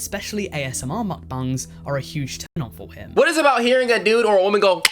especially ASMR mukbangs are a huge turn on for him. What is it about hearing a dude or a woman go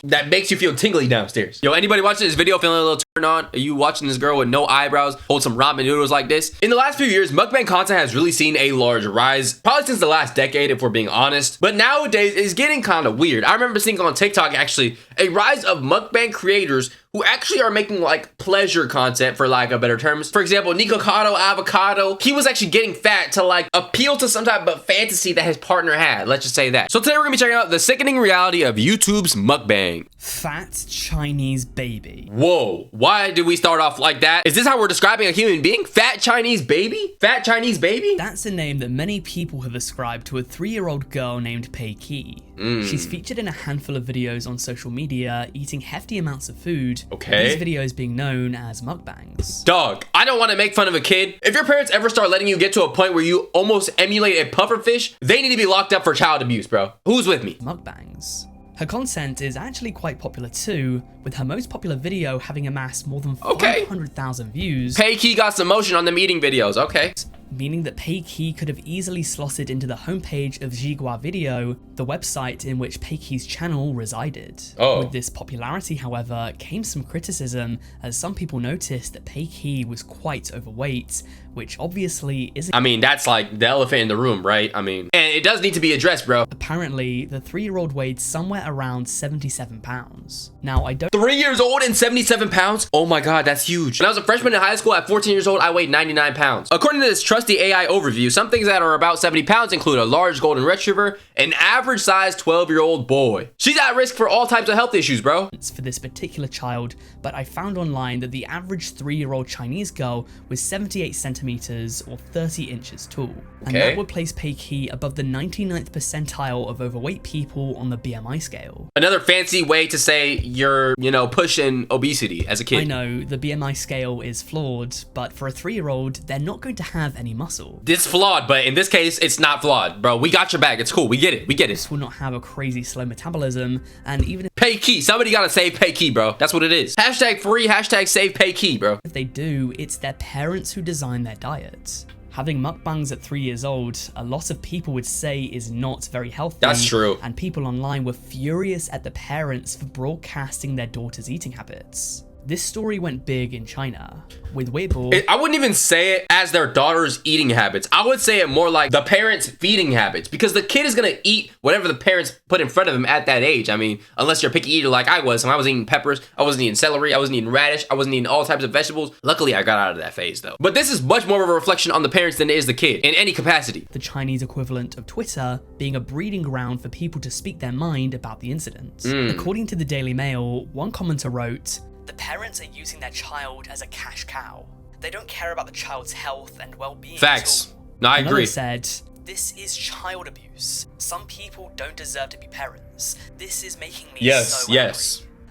that makes you feel tingly downstairs? Yo, anybody watching this video feeling a little turned on? Are you watching this girl with no eyebrows hold some ramen noodles like this? In the last few years, mukbang content has really seen a large rise, probably since the last decade if we're being honest, but nowadays it's getting kind of weird. I remember seeing on TikTok actually a rise of mukbang creators who actually are making like pleasure content, for lack of better terms. For example, Nikocado Avocado, he was actually getting fat to like appeal to some type of fantasy that his partner had. Let's just say that. So today we're gonna be checking out the sickening reality of YouTube's mukbang. Fat Chinese baby. Whoa, why did we start off like that? Is this how we're describing a human being? Fat Chinese baby? Fat Chinese baby? That's a name that many people have ascribed to a 3-year-old girl named Pei Qi. She's featured in a handful of videos on social media, eating hefty amounts of food. Okay. These videos being known as mukbangs. Dog, I don't want to make fun of a kid. If your parents ever start letting you get to a point where you almost emulate a pufferfish, they need to be locked up for child abuse, bro. Who's with me? Mukbangs. Her content is actually quite popular too, with her most popular video having amassed more than 500,000 views. Pei Qi got some motion on them eating videos, okay. Meaning that Pei Qi could have easily slotted into the homepage of Jigua Video, the website in which Pei Qi's channel resided. With this popularity, however, came some criticism, as some people noticed that Pei Qi was quite overweight, which obviously isn't. I mean, that's like the elephant in the room, right? I mean, and it does need to be addressed, bro. Apparently, the 3-year-old weighed somewhere around 77 pounds. Now, I don't— 3 years old and 77 pounds? Oh my God, that's huge. When I was a freshman in high school at 14 years old, I weighed 99 pounds. According to this trusty AI overview, some things that are about 70 pounds include a large golden retriever, an average sized 12-year-old boy. She's at risk for all types of health issues, bro. For this particular child, but I found online that the average 3-year-old Chinese girl was 78 centimeters or 30 inches tall. And that would place Pei Qi above the 99th percentile of overweight people on the BMI scale. Another fancy way to say you're, you know, pushing obesity as a kid. I know, the BMI scale is flawed, but for a 3-year-old, they're not going to have any muscle. It's flawed, but in this case, it's not flawed, bro. We got your back. It's cool. We get it. We get it. This will not have a crazy slow metabolism, and even if Pei Qi, somebody gotta save Pei Qi, bro. That's what it is. Hashtag free, hashtag save Pei Qi, bro. If they do, it's their parents who design their diets. Having mukbangs at 3 years old, a lot of people would say is not very healthy. That's true. And people online were furious at the parents for broadcasting their daughter's eating habits. This story went big in China, with Weibo. I wouldn't even say it as their daughter's eating habits. I would say it more like the parents' feeding habits, because the kid is gonna eat whatever the parents put in front of him at that age. I mean, unless you're a picky eater like I was. When I was eating peppers, I wasn't eating celery, I wasn't eating radish, I wasn't eating all types of vegetables. Luckily, I got out of that phase though. But this is much more of a reflection on the parents than it is the kid, in any capacity. The Chinese equivalent of Twitter being a breeding ground for people to speak their mind about the incident. According to the Daily Mail, one commenter wrote, "The parents are using their child as a cash cow. They don't care about the child's health and well-being." Facts. No, I agree. Another said, "This is child abuse. Some people don't deserve to be parents. This is making me so angry."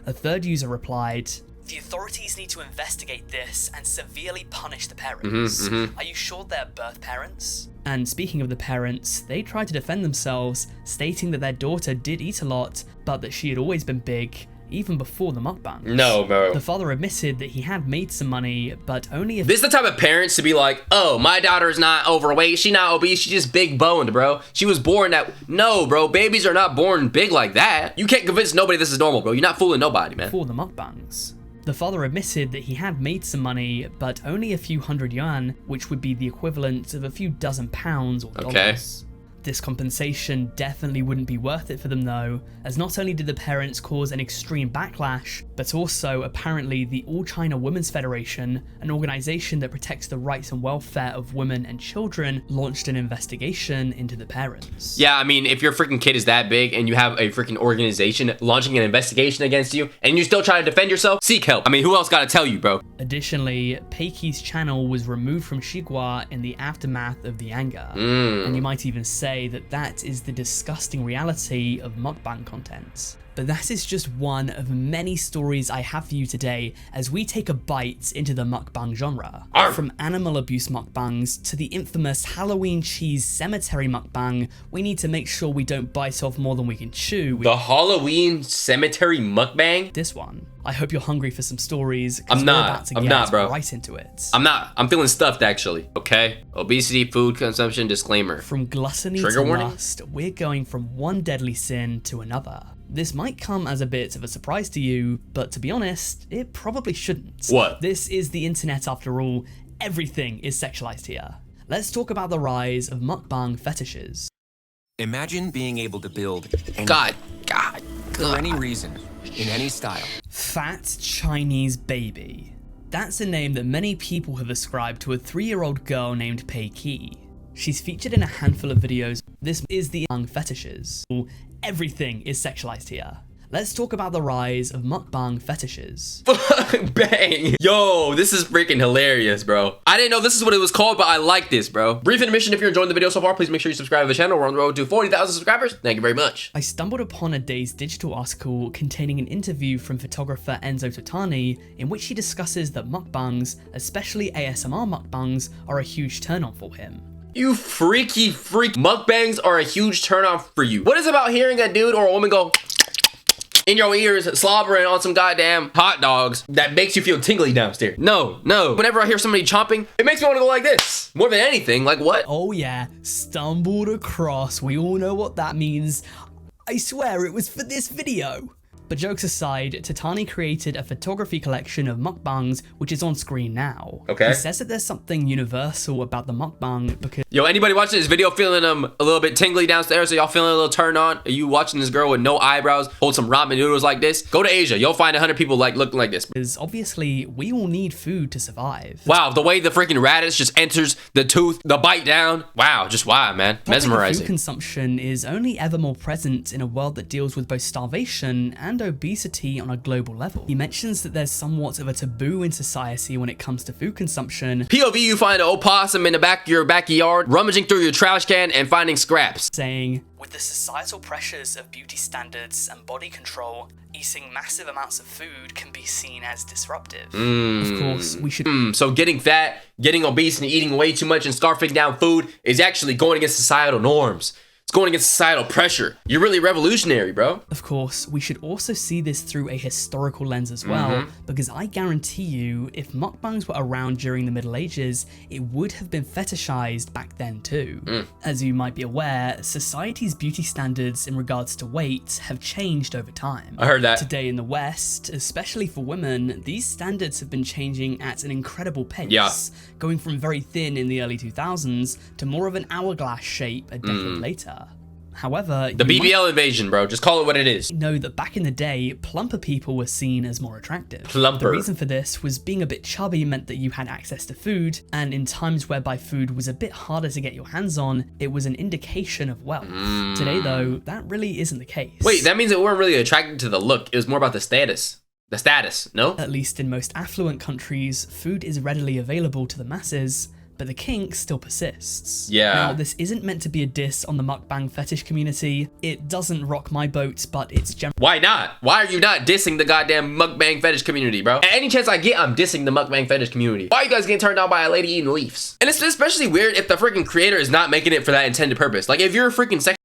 A third user replied, "The authorities need to investigate this and severely punish the parents. Are you sure they're birth parents?" And speaking of the parents, they tried to defend themselves, stating that their daughter did eat a lot, but that she had always been big, even before the mukbangs. No, bro. The father admitted that he had made some money, but only if— This is the type of parents to be like, oh, my daughter's not overweight, she's not obese, she's just big boned, bro. She was born that— No, bro, babies are not born big like that. You can't convince nobody this is normal, bro. You're not fooling nobody, man. Before the mukbangs. The father admitted that he had made some money, but only a few hundred yuan, which would be the equivalent of a few dozen pounds or dollars. This compensation definitely wouldn't be worth it for them though, as not only did the parents cause an extreme backlash, but also apparently the All China Women's Federation, an organization that protects the rights and welfare of women and children, launched an investigation into the parents. Yeah, I mean, if your freaking kid is that big and you have a freaking organization launching an investigation against you and you still try to defend yourself, seek help. I mean, who else gotta tell you, bro? Additionally, Pei Qi's channel was removed from Xigua in the aftermath of the anger. And you might even say that that is the disgusting reality of mukbang content. But that is just one of many stories I have for you today as we take a bite into the mukbang genre. From animal abuse mukbangs to the infamous Halloween cheese cemetery mukbang, we need to make sure we don't bite off more than we can chew. The Halloween cemetery mukbang? This one. I hope you're hungry for some stories. I'm not, bro. Right into it. I'm feeling stuffed actually, okay? Obesity, food consumption, disclaimer. From gluttony to lust, we're going from one deadly sin to another. This might come as a bit of a surprise to you, but to be honest, it probably shouldn't. What? This is the internet after all. Everything is sexualized here. Let's talk about the rise of mukbang fetishes. Imagine being able to build God. for any reason, in any style. Fat Chinese baby. That's a name that many people have ascribed to a 3-year-old girl named Pei Qi. She's featured in a handful of videos. This is the mukbang fetishes. Everything is sexualized here. Let's talk about the rise of mukbang fetishes. Bang! Yo, this is freaking hilarious, bro. I didn't know this is what it was called, but I like this, bro. Brief intermission, if you're enjoying the video so far, please make sure you subscribe to the channel. We're on the road to 40,000 subscribers. Thank you very much. I stumbled upon a Days Digital article containing an interview from photographer Enzo Totani in which he discusses that mukbangs, especially ASMR mukbangs, are a huge turn on for him. You freaky freak. Mukbangs are a huge turn off for you. What is about hearing a dude or a woman go in your ears slobbering on some goddamn hot dogs that makes you feel tingly downstairs? No. Whenever I hear somebody chomping, it makes me want to go like this. More than anything, like what? Oh yeah, stumbled across. We all know what that means. I swear it was for this video. But jokes aside, Totani created a photography collection of mukbangs, which is on screen now. Okay. He says that there's something universal about the mukbang because... Yo, anybody watching this video feeling a little bit tingly downstairs? Are y'all feeling a little turned on? Are you watching this girl with no eyebrows hold some ramen noodles like this? Go to Asia. You'll find 100 people like looking like this. Because obviously, we all need food to survive. Wow, the way the freaking radish just enters the tooth, the bite down. Wow, just wow, man. Mesmerizing. Food consumption is only ever more present in a world that deals with both starvation and obesity on a global level. He mentions that there's somewhat of a taboo in society when it comes to food consumption. POV, you find an opossum in the back of your backyard, rummaging through your trash can and finding scraps. Saying, with the societal pressures of beauty standards and body control, eating massive amounts of food can be seen as disruptive. Of course, we should... So getting fat, getting obese, and eating way too much and scarfing down food is actually going against societal norms. It's going against societal pressure. You're really revolutionary, bro. Of course, we should also see this through a historical lens as well, because I guarantee you, if mukbangs were around during the Middle Ages, it would have been fetishized back then too. As you might be aware, society's beauty standards in regards to weight have changed over time. I heard that. Today in the West, especially for women, these standards have been changing at an incredible pace, going from very thin in the early 2000s to more of an hourglass shape a decade later. However, the BBL invasion, bro. Just call it what it is. Know that back in the day, plumper people were seen as more attractive. Plumper. The reason for this was being a bit chubby meant that you had access to food, and in times whereby food was a bit harder to get your hands on, it was an indication of wealth. Today, though, that really isn't the case. Wait, that means that we weren't really attracted to the look. It was more about the status. The status, no? At least in most affluent countries, food is readily available to the masses, but the kink still persists. Yeah. Now, this isn't meant to be a diss on the mukbang fetish community. It doesn't rock my boat, but it's general. Why not? Why are you not dissing the goddamn mukbang fetish community, bro? At any chance I get, I'm dissing the mukbang fetish community. Why are you guys getting turned on by a lady eating leaves? And it's especially weird if the freaking creator is not making it for that intended purpose. Like, if you're freaking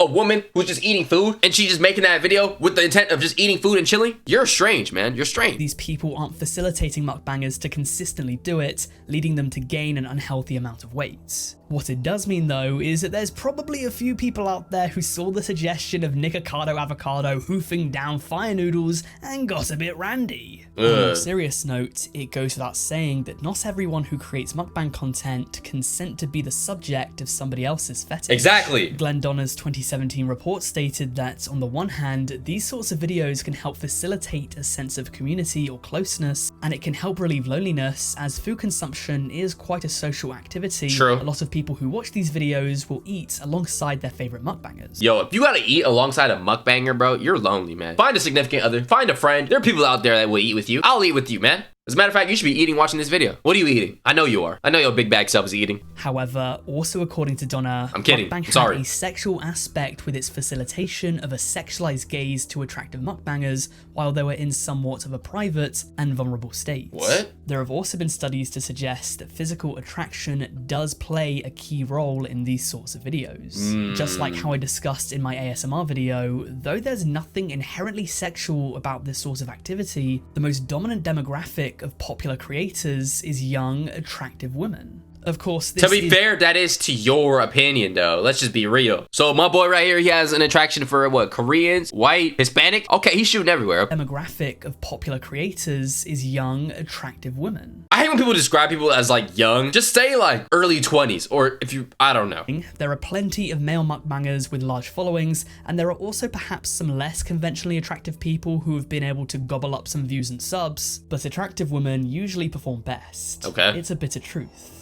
a woman who's just eating food and she's just making that video with the intent of just eating food and chilling, you're strange, man. You're strange. These people aren't facilitating mukbangers to consistently do it, leading them to gain an unhealthy amount of weight. What it does mean though is that there's probably a few people out there who saw the suggestion of Nikocado Avocado hoofing down fire noodles and got a bit randy. On a more serious note, it goes without saying that not everyone who creates mukbang content consent to be the subject of somebody else's fetish. Exactly. Glenn Donner's 2017 report stated that on the one hand, these sorts of videos can help facilitate a sense of community or closeness, and it can help relieve loneliness as food consumption is quite a social activity. True. A lot of people who watch these videos will eat alongside their favorite mukbangers. Yo, if you gotta eat alongside a mukbanger, bro, you're lonely, man. Find a significant other, find a friend. There are people out there that will eat with you. I'll eat with you, man. As a matter of fact, you should be eating watching this video. What are you eating? I know you are. I know your big bag self is eating. However, also according to Donna, I'm kidding. mukbang Sorry. had a sexual aspect with its facilitation of a sexualized gaze to attractive mukbangers while they were in somewhat of a private and vulnerable state. What? There have also been studies to suggest that physical attraction does play a key role in these sorts of videos. Just like how I discussed in my ASMR video, though there's nothing inherently sexual about this sort of activity, the most dominant demographic of popular creators is young, attractive women. Of course, this to be fair, that is to your opinion, though. Let's just be real. So my boy right here, he has an attraction for what? Koreans, white, Hispanic? Okay, he's shooting everywhere. Demographic of popular creators is young, attractive women. I hate when people describe people as like young. Just say like early 20s, or if you, I don't know. There are plenty of male mukbangers with large followings, and there are also perhaps some less conventionally attractive people who have been able to gobble up some views and subs, but attractive women usually perform best. Okay. It's a bitter truth.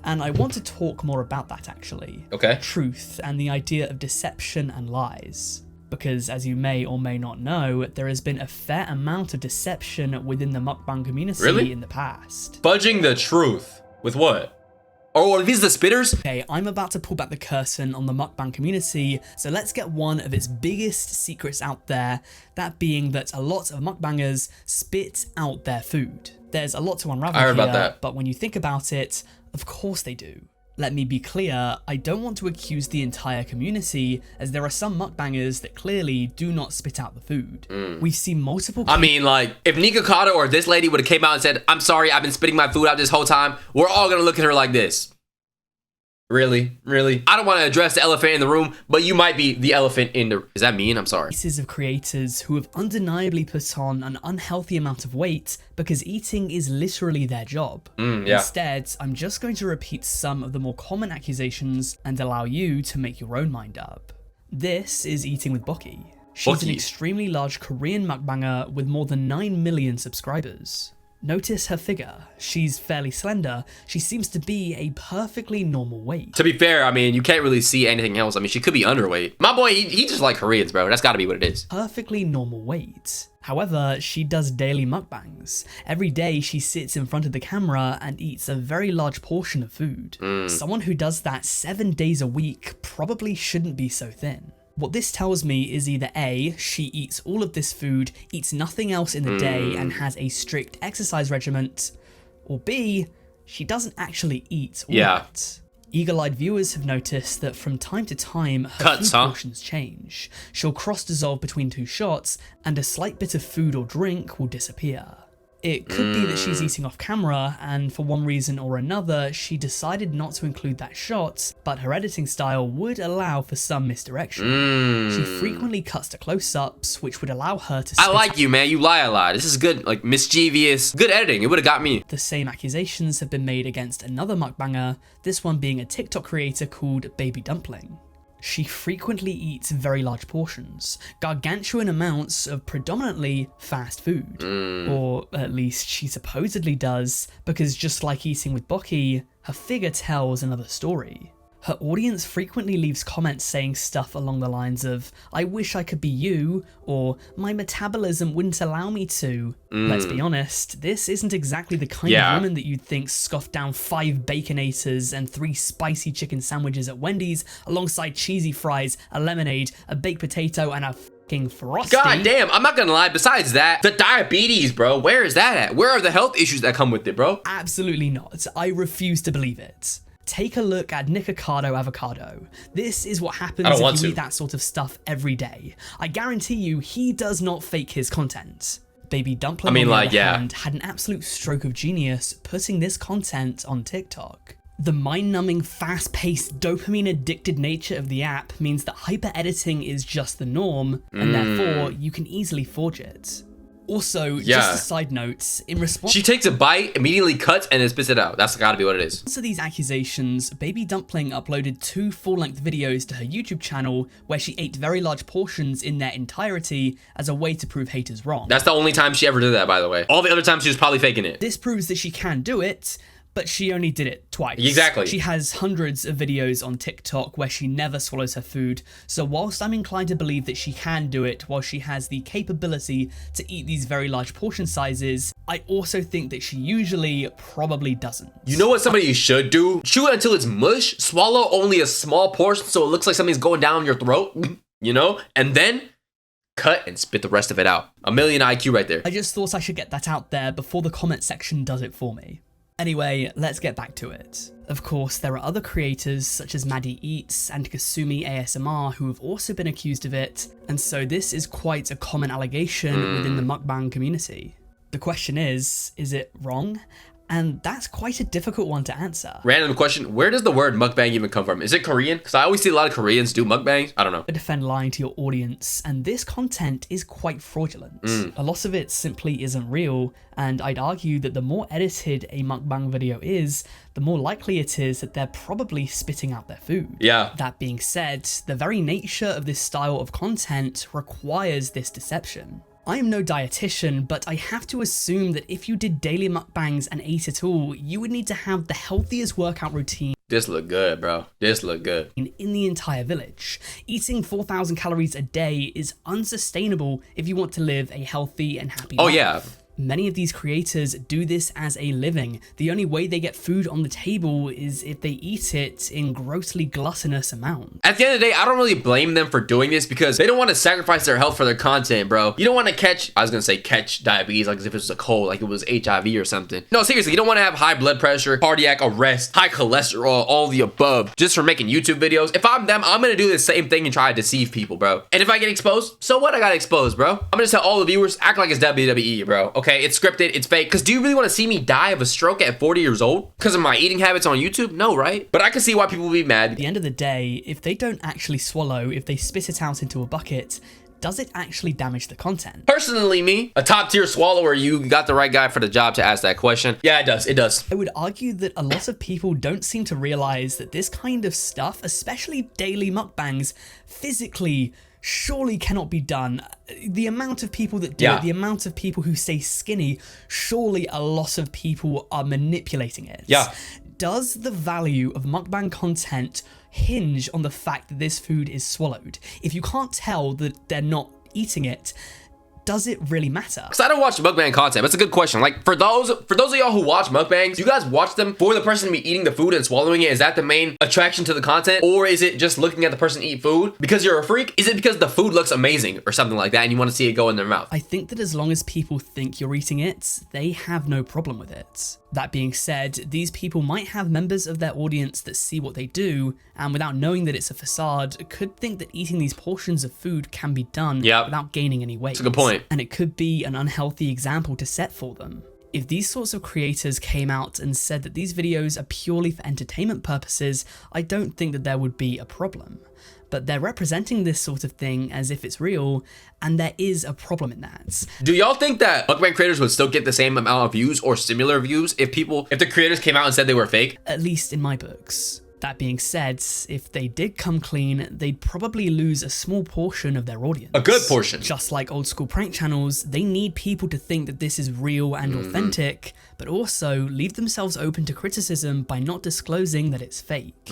And I want to talk more about that actually. Okay. Truth and the idea of deception and lies. Because as you may or may not know, there has been a fair amount of deception within the mukbang community in the past. Fudging the truth. With what? Oh, are these the spitters? Okay, I'm about to pull back the curtain on the mukbang community, so let's get one of its biggest secrets out there, that being that a lot of mukbangers spit out their food. There's a lot to unravel I heard here, about that. but when you think about it, of course they do. Let me be clear, I don't want to accuse the entire community, as there are some mukbangers that clearly do not spit out the food. We've seen multiple I mean, like, if Nika Kata or this lady would have came out and said, I'm sorry, I've been spitting my food out this whole time, we're all gonna look at her like this. Really? Really? I don't want to address the elephant in the room, but you might be the elephant in the... Is that mean? I'm sorry. Cases of creators who have undeniably put on an unhealthy amount of weight because eating is literally their job. Yeah. Instead, I'm just going to repeat some of the more common accusations and allow you to make your own mind up. This is Eating with Boki. She's an extremely large Korean mukbanger with more than 9 million subscribers. Notice her figure. She's fairly slender. She seems to be a perfectly normal weight. To be fair, I mean, you can't really see anything else. I mean, she could be underweight. My boy, he just like Koreans, bro. That's gotta be what it is. Perfectly normal weight. However, she does daily mukbangs. Every day she sits in front of the camera and eats a very large portion of food. Someone who does that 7 days a week probably shouldn't be so thin. What this tells me is either A, she eats all of this food, eats nothing else in the day, and has a strict exercise regimen, or B, she doesn't actually eat all of it. Eagle-eyed viewers have noticed that from time to time, her food portions change. She'll cross-dissolve between 2 shots, and a slight bit of food or drink will disappear. It could be that she's eating off camera, and for one reason or another, she decided not to include that shot, but her editing style would allow for some misdirection. She frequently cuts to close-ups, which would allow her to I like you, man. You lie a lot. This is good, like, mischievous. Good editing. It would have got me. The same accusations have been made against another mukbanger, this one being a TikTok creator called Baby Dumpling. She frequently eats very large portions, gargantuan amounts of predominantly fast food. Or at least she supposedly does, because just like Eating with Boki, her figure tells another story. Her audience frequently leaves comments saying stuff along the lines of, I wish I could be you, or my metabolism wouldn't allow me to. Let's be honest, this isn't exactly the kind of woman that you'd think scoffed down 5 Baconators and 3 spicy chicken sandwiches at Wendy's alongside cheesy fries, a lemonade, a baked potato, and a fucking Frosty. God damn, I'm not gonna lie. Besides that, the diabetes, bro, where is that at? Where are the health issues that come with it, bro? Absolutely not. I refuse to believe it. Take a look at Nikocado Avocado. This is what happens if you eat that sort of stuff every day. I guarantee you he does not fake his content. Baby Dumpling, on the other hand, had an absolute stroke of genius putting this content on TikTok. The mind-numbing, fast-paced, dopamine-addicted nature of the app means that hyper-editing is just the norm, and therefore you can easily forge it. Also, just a side note, in response... She takes a bite, immediately cuts, and then spits it out. That's gotta be what it is. To these accusations, Baby Dumpling uploaded 2 full-length videos to her YouTube channel where she ate very large portions in their entirety as a way to prove haters wrong. That's the only time she ever did that, by the way. All the other times she was probably faking it. This proves that she can do it, But she only did it twice. Exactly. She has hundreds of videos on TikTok where she never swallows her food. So whilst I'm inclined to believe that she can do it while she has the capability to eat these very large portion sizes, I also think that she usually probably doesn't. You know what somebody should do? Chew it until it's mush, swallow only a small portion so it looks like something's going down your throat, you know? And then cut and spit the rest of it out. A million IQ right there. I just thought I should get that out there before the comment section does it for me. Anyway, let's get back to it. Of course, there are other creators such as Maddie Eats and Kasumi ASMR who have also been accused of it, and so this is quite a common allegation within the mukbang community. The question is it wrong? And that's quite a difficult one to answer. Random question, where does the word mukbang even come from? Is it Korean? Because I always see a lot of Koreans do mukbangs. I don't know. To defend lying to your audience, and this content is quite fraudulent. A lot of it simply isn't real, and I'd argue that the more edited a mukbang video is, the more likely it is that they're probably spitting out their food. Yeah. That being said, the very nature of this style of content requires this deception. I am no dietitian, but I have to assume that if you did daily mukbangs and ate it all, you would need to have the healthiest workout routine. This look good, bro. This look good. In the entire village. Eating 4,000 calories a day is unsustainable if you want to live a healthy and happy life. Yeah. Many of these creators do this as a living. The only way they get food on the table is if they eat it in grossly gluttonous amounts. At the end of the day, I don't really blame them for doing this because they don't want to sacrifice their health for their content, bro. You don't want to catch diabetes like as if it was a cold, like it was HIV or something. No, seriously, you don't want to have high blood pressure, cardiac arrest, high cholesterol, all the above, just for making YouTube videos. If I'm them, I'm going to do the same thing and try to deceive people, bro. And if I get exposed, so what? I got exposed, bro. I'm going to tell all the viewers, act like it's WWE, bro. Okay, it's scripted, it's fake. Because do you really want to see me die of a stroke at 40 years old? Because of my eating habits on YouTube? No, right? But I can see why people would be mad. At the end of the day, if they don't actually swallow, if they spit it out into a bucket, does it actually damage the content? Personally, me, a top tier swallower, you got the right guy for the job to ask that question. Yeah, it does. It does. I would argue that a lot of people don't seem to realize that this kind of stuff, especially daily mukbangs, physically surely cannot be done. The amount of people that do it, the amount of people who stay skinny, surely a lot of people are manipulating it. Yeah. Does the value of mukbang content hinge on the fact that this food is swallowed? If you can't tell that they're not eating it, does it really matter? Because I don't watch mukbang content. That's a good question. Like for those of y'all who watch mukbangs, you guys watch them for the person to be eating the food and swallowing it? Is that the main attraction to the content? Or is it just looking at the person eat food because you're a freak? Is it because the food looks amazing or something like that and you want to see it go in their mouth? I think that as long as people think you're eating it, they have no problem with it. That being said, these people might have members of their audience that see what they do, and without knowing that it's a facade, could think that eating these portions of food can be done without gaining any weight. That's a good point. And it could be an unhealthy example to set for them. If these sorts of creators came out and said that these videos are purely for entertainment purposes, I don't think that there would be a problem. But they're representing this sort of thing as if it's real, and there is a problem in that. Do y'all think that mukbang creators would still get the same amount of views or similar views if the creators came out and said they were fake? At least in my books. That being said, if they did come clean, they'd probably lose a small portion of their audience. A good portion. Just like old school prank channels, they need people to think that this is real and authentic, but also leave themselves open to criticism by not disclosing that it's fake.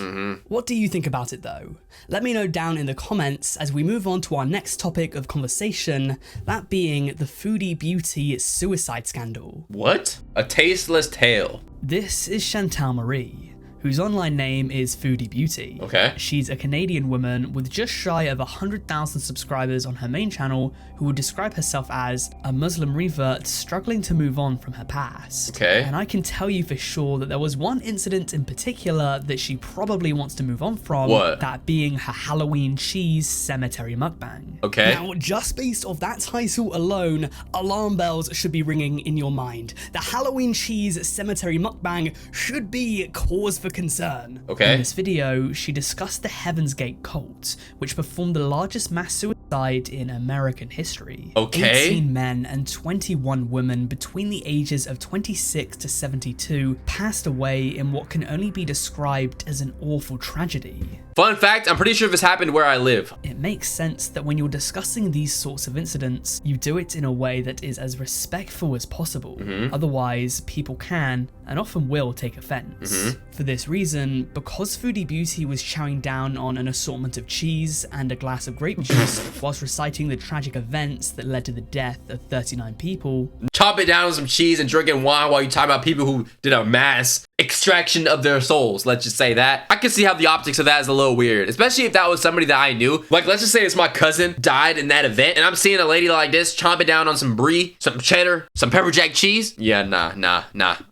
What do you think about it though? Let me know down in the comments as we move on to our next topic of conversation, that being the foodie beauty suicide scandal. What? A tasteless tale. This is Chantal Marie, whose online name is Foodie Beauty. Okay. She's a Canadian woman with just shy of 100,000 subscribers on her main channel who would describe herself as a Muslim revert struggling to move on from her past. Okay. And I can tell you for sure that there was one incident in particular that she probably wants to move on from. What? That being her Halloween cheese cemetery mukbang. Okay. Now, just based off that title alone, alarm bells should be ringing in your mind. The Halloween cheese cemetery mukbang should be cause for concern. Okay. In this video, she discussed the Heaven's Gate cult, which performed the largest mass suicide in American history. Okay. 18 men and 21 women between the ages of 26 to 72 passed away in what can only be described as an awful tragedy. Fun fact, I'm pretty sure this happened where I live. It makes sense that when you're discussing these sorts of incidents, you do it in a way that is as respectful as possible. Otherwise, people can, and often will, take offense. For this reason, because Foodie Beauty was chowing down on an assortment of cheese and a glass of grape juice, whilst reciting the tragic events that led to the death of 39 people. Chop it down with some cheese and drinking wine while you talk about people who did a mass extraction of their souls, let's just say that. I can see how the optics of that is a little weird, especially if that was somebody that I knew. Like, let's just say it's my cousin died in that event, and I'm seeing a lady like this chomping down on some brie, some cheddar, some pepper jack cheese. Yeah, nah,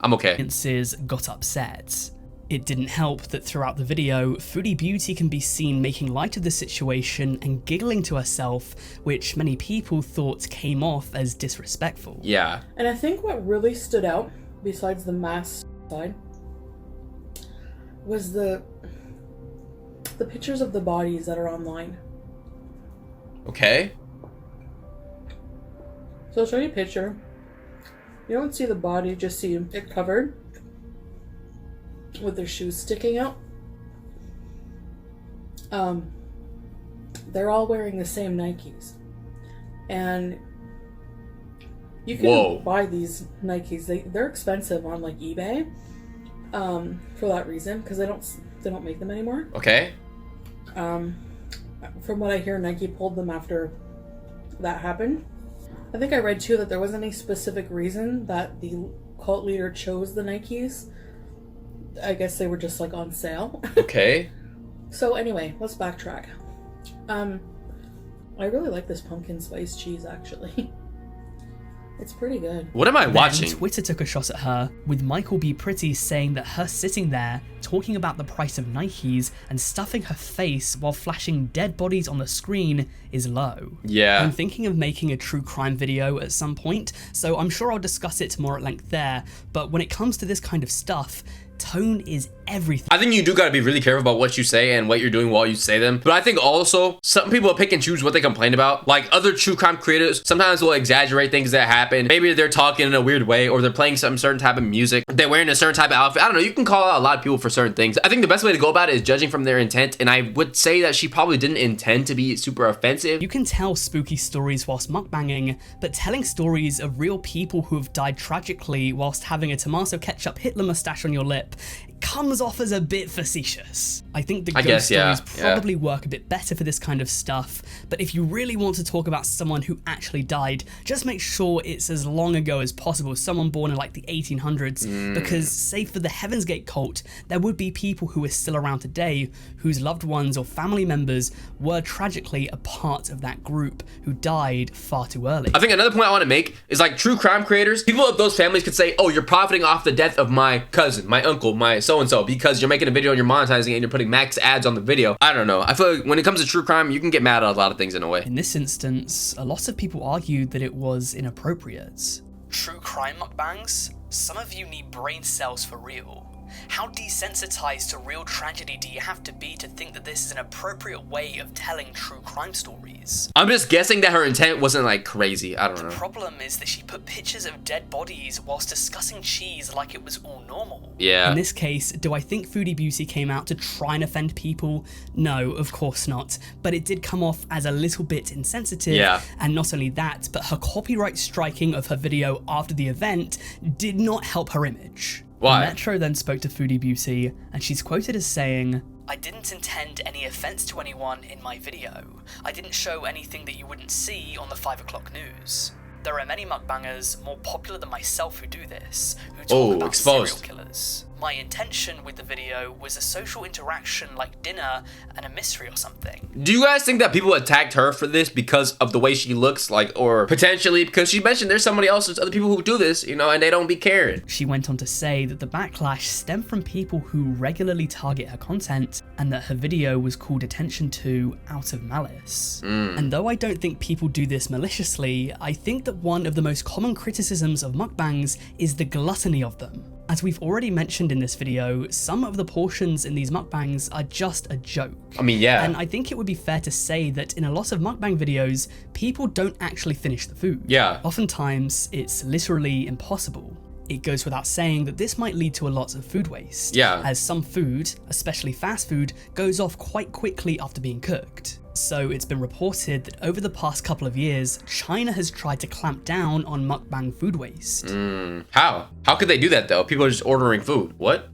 I'm okay. Audiences got upset. It didn't help that throughout the video, Foodie Beauty can be seen making light of the situation and giggling to herself, which many people thought came off as disrespectful. Yeah. And I think what really stood out, besides the mass side, was the pictures of the bodies that are online. Okay. So I'll show you a picture. You don't see the body, just see it covered with their shoes sticking out. They're all wearing the same Nikes, and you can buy these Nikes. They're expensive on like eBay for that reason, because they don't make them anymore. Okay. From what I hear, Nike pulled them after that happened. I think I read too that there wasn't any specific reason that the cult leader chose the Nikes. I guess they were just like on sale. Okay. So anyway, let's backtrack. I really like this pumpkin spice cheese, actually. It's pretty good. What am I watching? Twitter took a shot at her, with Michael B. Pretty saying that her sitting there, talking about the price of Nikes and stuffing her face while flashing dead bodies on the screen is low. Yeah. I'm thinking of making a true crime video at some point, so I'm sure I'll discuss it more at length there, but when it comes to this kind of stuff, tone is everything. I think you do gotta be really careful about what you say and what you're doing while you say them. But I think also some people pick and choose what they complain about. Like other true crime creators sometimes will exaggerate things that happen. Maybe they're talking in a weird way, or they're playing some certain type of music. They're wearing a certain type of outfit. I don't know. You can call out a lot of people for certain things. I think the best way to go about it is judging from their intent. And I would say that she probably didn't intend to be super offensive. You can tell spooky stories whilst mukbanging, but telling stories of real people who have died tragically whilst having a tomato ketchup Hitler mustache on your lip comes off as a bit facetious. I think the ghost stories probably work a bit better for this kind of stuff, but if you really want to talk about someone who actually died, just make sure it's as long ago as possible, someone born in like the 1800s, because say for the Heaven's Gate cult, there would be people who are still around today whose loved ones or family members were tragically a part of that group who died far too early. I think another point I want to make is like true crime creators, people of those families could say, oh, you're profiting off the death of my cousin, my uncle, my so-and-so, because you're making a video and you're monetizing it and you're putting max ads on the video. I don't know. I feel like when it comes to true crime, you can get mad at a lot of things in a way. In this instance, a lot of people argued that it was inappropriate. True crime mukbangs? Some of you need brain cells for real. How desensitized to real tragedy do you have to be to think that this is an appropriate way of telling true crime stories? I'm just guessing that her intent wasn't like crazy. I don't know. The problem is that she put pictures of dead bodies whilst discussing cheese like it was all normal. Yeah. In this case, do I think Foodie Beauty came out to try and offend people? No, of course not. But it did come off as a little bit insensitive. Yeah. And not only that, but her copyright striking of her video after the event did not help her image. Why? Metro then spoke to Foodie Beauty, and she's quoted as saying, "I didn't intend any offense to anyone in my video. I didn't show anything that you wouldn't see on the 5 o'clock news. There are many mukbangers more popular than myself who do this, who talk about serial killers. My intention with the video was a social interaction like dinner and a mystery or something." Do you guys think that people attacked her for this because of the way she looks, like, or potentially because she mentioned there's somebody else, there's other people who do this, you know, and they don't be caring? She went on to say that the backlash stemmed from people who regularly target her content, and that her video was called attention to out of malice. And though I don't think people do this maliciously, I think that one of the most common criticisms of mukbangs is the gluttony of them. As we've already mentioned in this video, some of the portions in these mukbangs are just a joke. I mean, yeah. And I think it would be fair to say that in a lot of mukbang videos, people don't actually finish the food. Yeah. Oftentimes, it's literally impossible. It goes without saying that this might lead to a lot of food waste, as some food, especially fast food, goes off quite quickly after being cooked. So it's been reported that over the past couple of years, China has tried to clamp down on mukbang food waste. How? How could they do that though? People are just ordering food. What?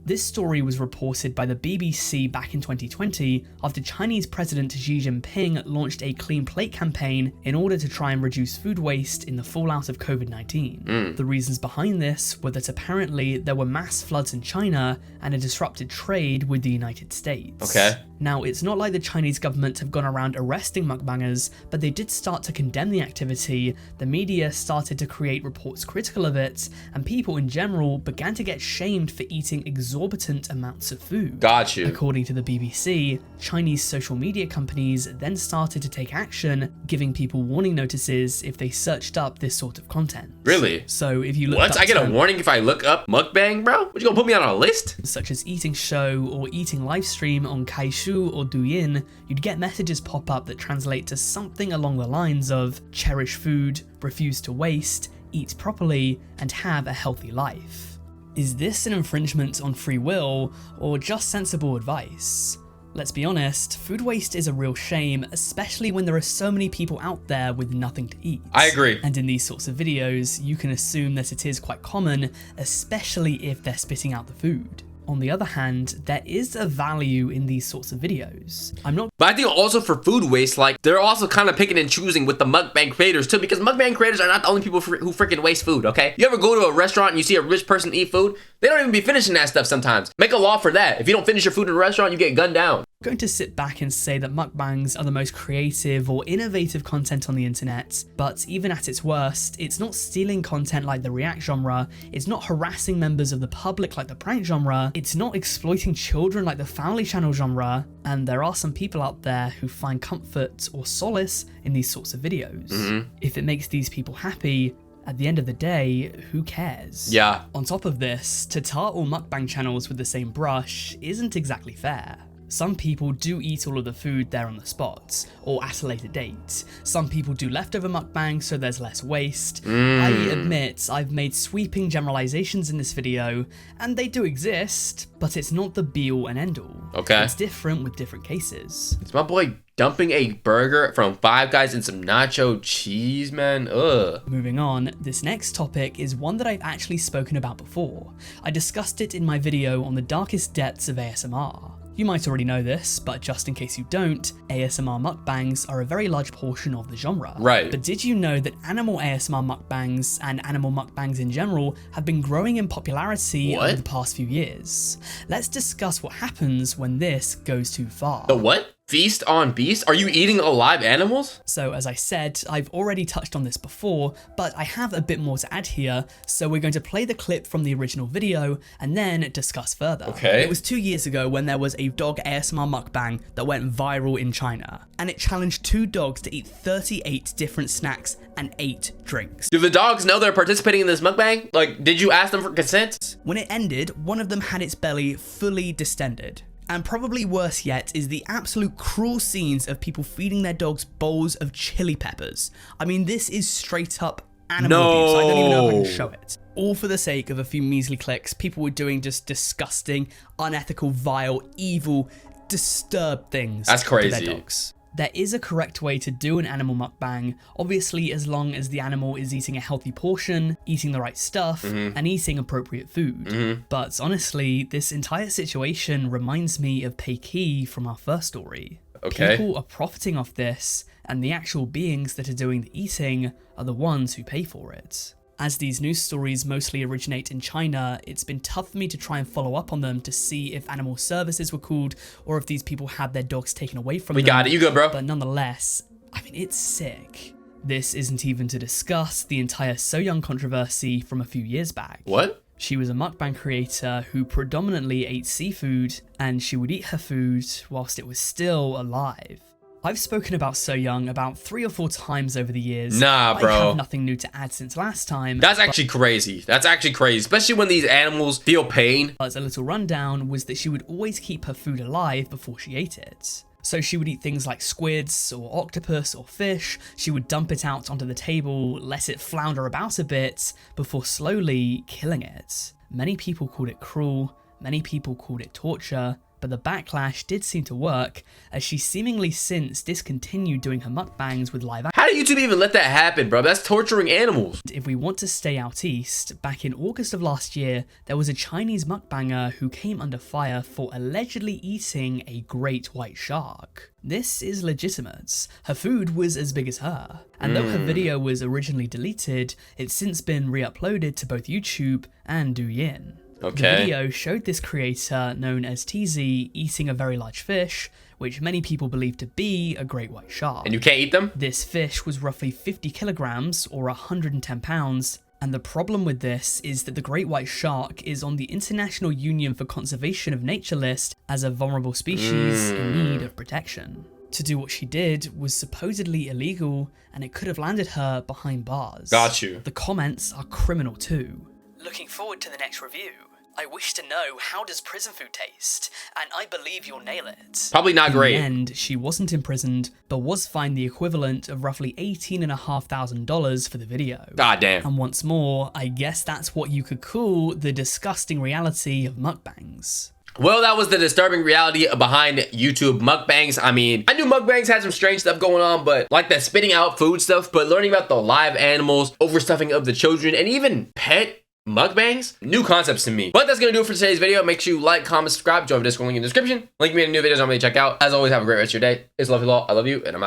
This story was reported by the BBC back in 2020 after Chinese President Xi Jinping launched a clean plate campaign in order to try and reduce food waste in the fallout of COVID-19. The reasons behind this were that apparently there were mass floods in China and a disrupted trade with the United States. Now, it's not like the Chinese government have gone around arresting mukbangers, but they did start to condemn the activity, the media started to create reports critical of it, and people in general began to get shamed for eating exorbitant amounts of food. Got you. According to the BBC, Chinese social media companies then started to take action, giving people warning notices if they searched up this sort of content. Really? So if you look I get a warning if I look up mukbang, bro? What, you gonna put me on a list? Such as eating show or eating livestream on Kaishu or Douyin, you'd get messages pop up that translate to something along the lines of cherish food, refuse to waste, eat properly, and have a healthy life. Is this an infringement on free will or just sensible advice? Let's be honest, food waste is a real shame, especially when there are so many people out there with nothing to eat. I agree. And in these sorts of videos, you can assume that it is quite common, especially if they're spitting out the food. On the other hand, there is a value in these sorts of videos. But I think also for food waste, like, they're also kind of picking and choosing with the mukbang creators too, because mukbang creators are not the only people who freaking waste food, okay? You ever go to a restaurant and you see a rich person eat food? They don't even be finishing that stuff sometimes. Make a law for that. If you don't finish your food in a restaurant, you get gunned down. I'm going to sit back and say that mukbangs are the most creative or innovative content on the internet, but even at its worst, it's not stealing content like the react genre, it's not harassing members of the public like the prank genre, it's not exploiting children like the family channel genre, and there are some people out there who find comfort or solace in these sorts of videos. If it makes these people happy, at the end of the day, who cares? Yeah. On top of this, to tar all mukbang channels with the same brush isn't exactly fair. Some people do eat all of the food there on the spot, or at a later date. Some people do leftover mukbangs so there's less waste. I admit I've made sweeping generalizations in this video, and they do exist, but it's not the be-all and end-all. Okay. It's different with different cases. It's my boy dumping a burger from Five Guys in some nacho cheese, man. Ugh. Moving on, this next topic is one that I've actually spoken about before. I discussed it in my video on the darkest depths of ASMR. You might already know this, but just in case you don't, ASMR mukbangs are a very large portion of the genre. Right. But did you know that animal ASMR mukbangs and animal mukbangs in general have been growing in popularity over the past few years? Let's discuss what happens when this goes too far. The what? Feast on beast? Are you eating alive animals? So as I said, I've already touched on this before, but I have a bit more to add here, so we're going to play the clip from the original video and then discuss further. Okay. It was 2 years ago when there was a dog ASMR mukbang that went viral in China, and it challenged 2 dogs to eat 38 different snacks and 8 drinks. Do the dogs know they're participating in this mukbang? Like, did you ask them for consent? When it ended, one of them had its belly fully distended. And probably worse yet is the absolute cruel scenes of people feeding their dogs bowls of chili peppers. I mean, this is straight up animal abuse. I don't even know if I can show it. All for the sake of a few measly clicks, people were doing just disgusting, unethical, vile, evil, disturbed things That's crazy. to their dogs. There is a correct way to do an animal mukbang, obviously as long as the animal is eating a healthy portion, eating the right stuff, and eating appropriate food. But honestly, this entire situation reminds me of Peiki from our first story. Okay. People are profiting off this, and the actual beings that are doing the eating are the ones who pay for it. As these news stories mostly originate in China, it's been tough for me to try and follow up on them to see if animal services were called or if these people had their dogs taken away from them. We got it. You go, bro. But nonetheless, I mean, it's sick. This isn't even to discuss the entire So Young controversy from a few years back. What? She was a mukbang creator who predominantly ate seafood, and she would eat her food whilst it was still alive. I've spoken about So Young about 3 or 4 times over the years. Nah, bro. I have nothing new to add since last time. That's actually crazy. That's actually crazy, especially when these animals feel pain. But a little rundown was that she would always keep her food alive before she ate it. So she would eat things like squids or octopus or fish. She would dump it out onto the table, let it flounder about a bit before slowly killing it. Many people called it cruel, many people called it torture, but the backlash did seem to work, as she seemingly since discontinued doing her mukbangs with live action. How did YouTube even let that happen, bro? That's torturing animals. If we want to stay out east, back in August of last year, there was a Chinese mukbanger who came under fire for allegedly eating a great white shark. This is legitimate. Her food was as big as her. And though her video was originally deleted, it's since been re-uploaded to both YouTube and Douyin. Okay. The video showed this creator, known as TZ, eating a very large fish, which many people believe to be a great white shark. And you can't eat them? This fish was roughly 50 kilograms, or 110 pounds, and the problem with this is that the great white shark is on the International Union for Conservation of Nature list as a vulnerable species in need of protection. To do what she did was supposedly illegal, and it could have landed her behind bars. Got you. The comments are criminal too. Looking forward to the next review. I wish to know, how does prison food taste? And I believe you'll nail it. Probably not great. In the end, she wasn't imprisoned, but was fined the equivalent of roughly $18,500 for the video. God damn. And once more, I guess that's what you could call the disgusting reality of mukbangs. Well, that was the disturbing reality behind YouTube mukbangs. I mean, I knew mukbangs had some strange stuff going on, but like that spitting out food stuff, but learning about the live animals, overstuffing of the children, and even pet mukbangs, new concepts to me. But that's gonna do it for today's video. Make sure you like, comment, subscribe, join the Discord link in the description. Link me in the new videos I'm gonna check out. As always, have a great rest of your day. It's love you all. I love you, and I'm out.